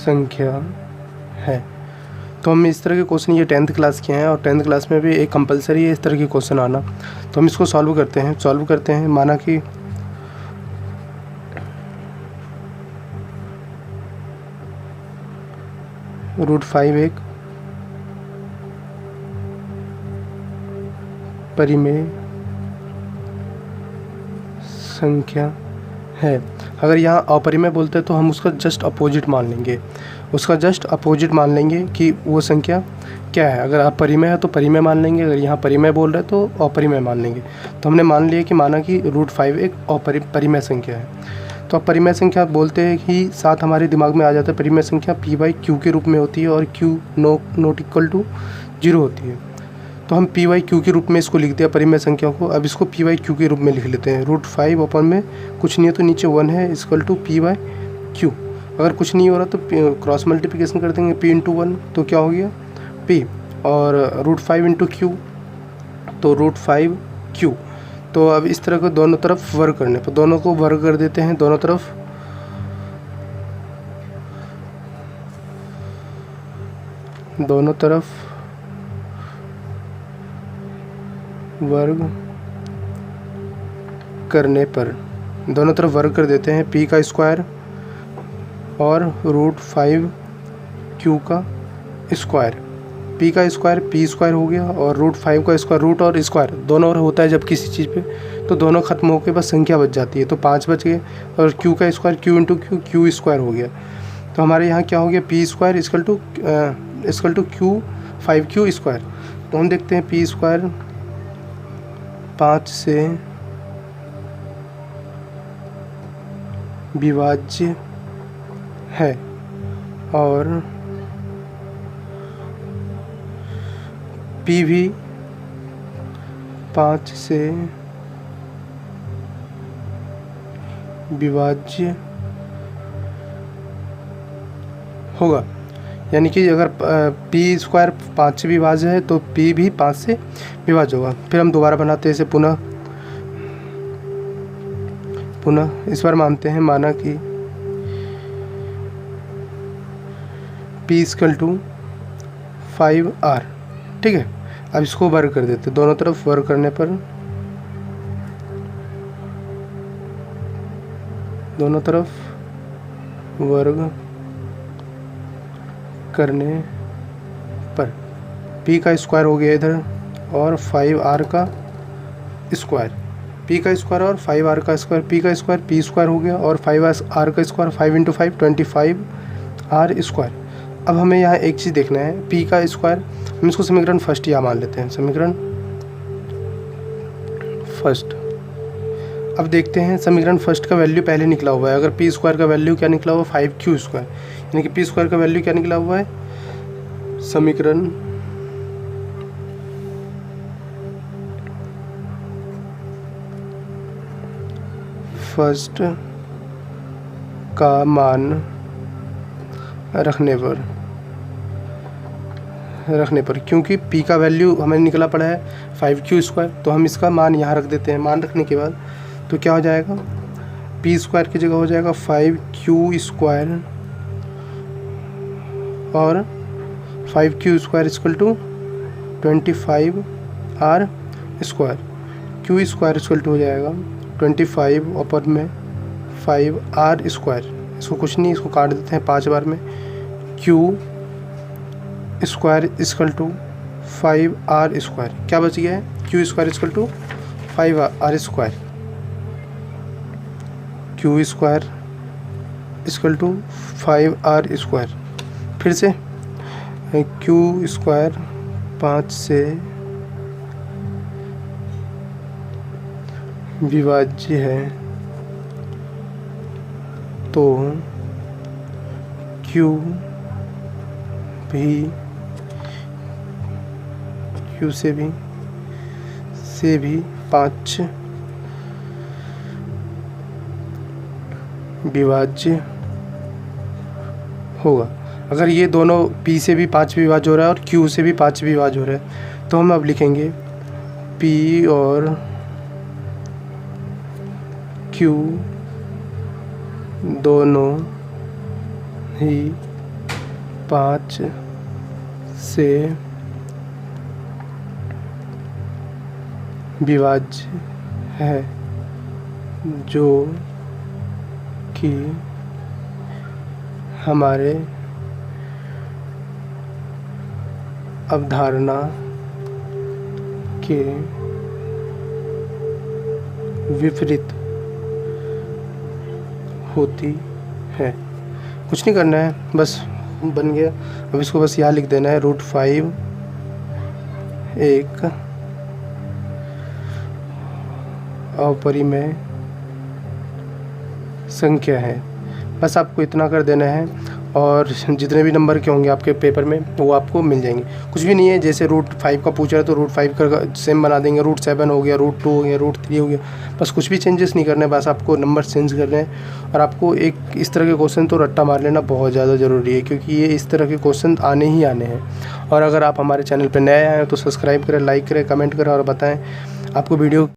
संख्या है। तो हम इस तरह के क्वेश्चन ये 10th क्लास के हैं और 10th क्लास में भी एक कंपलसरी है इस तरह के क्वेश्चन आना। तो हम इसको सॉल्व करते हैं। माना कि √5 एक परिमेय संख्या है। अगर यहाँ अपरिमेय बोलते हैं तो हम उसका जस्ट अपोजिट मान लेंगे, कि वो संख्या क्या है। अगर अपरिमेय है तो परिमेय मान लेंगे, अगर यहाँ परिमेय बोल रहे हैं तो अपरिमेय मान लेंगे। तो हमने मान लिया कि माना कि √5 एक परिमेय संख्या है। तो अब परिमेय संख्या बोलते हैं कि साथ हमारे दिमाग में आ जाता है परिमेय संख्या p/q के रूप में होती है और q नॉट इक्वल टू 0 होती है। तो हम p/q के रूप में इसको लिख दिया परिमेय संख्या को। अब इसको p/q के रूप में लिख लेते हैं। √5 अपन में कुछ नहीं है तो नीचे 1 है इक्वल टू p/q। अगर कुछ नहीं हो रहा तो क्रॉस मल्टीप्लिकेशन कर देंगे p × 1 तो क्या हो गया p, और √5 × q तो √5q। तो अब इस तरह को दोनों तरफ वर्ग करने पर दोनों को वर्ग कर देते हैं, दोनों तरफ वर्ग करने पर दोनों तरफ वर्ग कर देते हैं p का स्क्वायर और √5q का स्क्वायर। p का स्क्वायर p स्क्वायर हो गया और √5 का स्क्वायर रूट और स्क्वायर दोनों और होता है जब किसी चीज़ पे तो दोनों खत्म होकर बस संख्या बच जाती है। तो 5 बच गए और q का स्क्वायर q × q स्क्वायर हो गया। तो हमारे यहाँ क्या हो गया p square equal to q 5q square. तो हम देखते हैं p स्क्वायर 5 से विभाज्य है और p भी 5 से विभाज्य होगा। यानी कि अगर p स्क्वायर 5 से विभाज्य है तो p भी 5 से विभाज्य होगा। फिर हम दोबारा बनाते हैं इसे पुनः इस बार मानते हैं माना कि p इक्वल टू 5r। ठीक है, अब इसको वर्ग कर देते हैं। दोनों तरफ वर्ग करने पर p का स्क्वायर हो गया इधर और 5r का स्क्वायर। p का स्क्वायर और 5r का स्क्वायर, p का स्क्वायर p स्क्वायर हो गया और 5r का स्क्वायर 5 × 5 25r स्क्वायर। अब हमें यहाँ एक चीज़ देखना है, p का स्क्वायर हम इसको समीकरण फर्स्ट यहाँ मान लेते हैं, समीकरण फर्स्ट। अब देखते हैं समीकरण फर्स्ट का वैल्यू पहले निकला हुआ है। अगर p स्क्वायर का वैल्यू क्या निकला हुआ है 5q स्क्वायर, यानी कि p स्क्वायर का वैल्यू क्या निकला हुआ है समीकरण फर्स्ट का मान रखने पर क्योंकि p का वैल्यू हमें निकला पड़ा है 5q स्क्वायर, तो हम इसका मान यहाँ रख देते हैं। मान रखने के बाद तो क्या हो जाएगा, p स्क्वायर की जगह हो जाएगा 5q स्क्वायर और 5q square equal to 25r square. q square equal to हो जाएगा 25 ऊपर में 5r स्क्वायर। इसको कुछ नहीं, इसको काट देते हैं 5 बार में। q square equal to 5r square. क्या बच गया है, q square equal to 5r square. q square equal to 5r square. फिर से q स्क्वायर 5 से विभाज्य है तो q से भी 5 विभाज्य होगा। अगर ये दोनों p से भी 5 विभाज्य हो रहा है और q से भी 5 विभाज्य हो रहा है तो हम अब लिखेंगे p और q दोनों ही 5 से विभाज्य है, जो कि हमारे अवधारणा के विपरीत होती है। कुछ नहीं करना है, बस बन गया। अब इसको बस यहाँ लिख देना है, √5 एक अपरिमेय संख्या है। बस आपको इतना कर देना है और जितने भी नंबर के होंगे आपके पेपर में वो आपको मिल जाएंगे। कुछ भी नहीं है, जैसे √5 का पूछ रहा है तो √5 का सेम बना देंगे, √7 हो गया, √2 हो गया, √3 हो गया। बस कुछ भी चेंजेस नहीं करने, बस आपको नंबर चेंज करने हैं। और आपको एक इस तरह के क्वेश्चन तो रट्टा मार लेना बहुत ज़्यादा ज़रूरी है, क्योंकि ये इस तरह के क्वेश्चन आने ही आने हैं। और अगर आप हमारे चैनल पर नए आए हैं तो सब्सक्राइब करें, लाइक करें, कमेंट करें और बताएँ आपको वीडियो